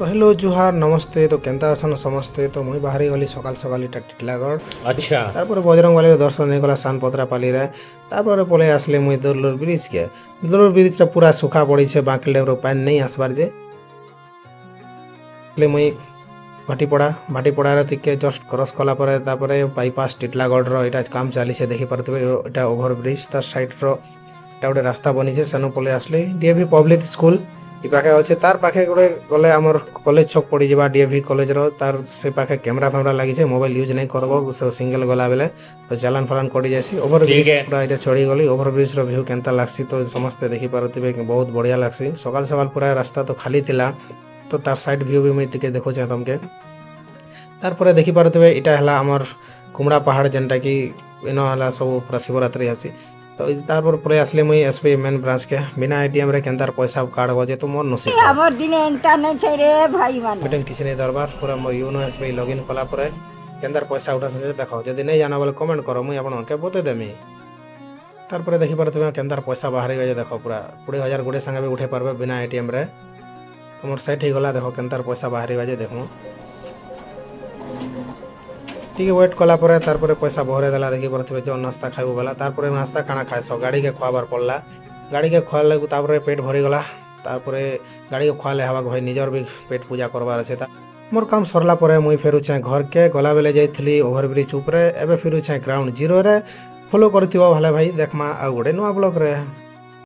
Hello जुहार नमस्ते तो Kenta अछन समस्ते तो मुई बाहरी गली सकाल सकाल इटा टिटलागढ़ अच्छा। तारपर बजरंग बाली दर्शन नहीं गला सान पत्रा पाली रे तारपर पले आसले मुई दलुर ब्रिज के दलुर ब्रिज रे पूरा सुखा पड़ी छे बाकी डेम रो पानी नहीं आसबार जे ले मुई भाटीपड़ा रे तिके जस्ट क्रॉस कला परे तारपरे बाईपास टिटलागढ़ रो इटा काम चाली छे देखि परतबे इटा ओभर ब्रिज तार साइड रो इटा गोटे रास्ता बनी छे सेनु पले आसले डीएवी पब्लिक स्कूल इ पाखे अच्छे तार पाखे गोटे गले आमर कॉलेज छक पड़ी जावा डीएवी कॉलेज रो तार से पाखे कैमरा फैमरा लगी छे मोबाइल यूज नहीं करबो सिंगल गला बेले तो चालान फालान कटी जासी ओभर ब्रिज पूरा इटा चढ़ी गली ओभर ब्रिज रो व्यू केनता लागसी तो समस्त देखि पारतिबे कि बहुत बढ़िया लागसी सकाल सकाल पूरा रास्ता तो खाली थिला तो तार साइड व्यू भी मैं टिके देखो चाहे तुमके तार परे देखि पारतिबे इटा हला हमर कुमड़ा पहाड़ जेनटा कि इनो हला सब पूरा शिवरात्रि आसी तो तारपर पळे आसले मुई एसबीआई मेन ब्रांच के बिना एटीएम रे केनतार पैसा काढबो जे तो मोर नसीब हमर दिन एंटा नहीं थे रे भाई माने मीटिंग किछ नहीं दरबार पूरा मो यूनो एसबीआई लॉगिन कला परे केनतार पैसा उठा सके देखो जदी नहीं जाना बोले कमेंट करो मुई आपन के बते देमी तार परे देखि परतबे केनतार पैसा बाहर गए देखो पूरा 20000 गुडे संगे भी उठे परबे बिना एटीएम रे हमर सेट ही गला देखो केनतार पैसा बाहर गए देखो ठीक है वेट कला परे तार परे पैसा भरे देला देखि परथिबे जो नाश्ता खाइबो वाला तार परे नाश्ता खाना खाए सो गाड़ी के खुआबार पड़ला गाड़ी के खुआले तार परे पेट भरी गला तार परे गाड़ी के खुआले हवा भाई निजर भी पेट पूजा करबार আছে ता मोर काम सरला परे मुई फेरु छै घर के गला बेले जाइथली ओभर ब्रिज ऊपर एबे फेरु छै ग्राउंड जीरो रे फॉलो करथिबो भले भाई देखमा आ गोडे नुवा ब्लॉग रे।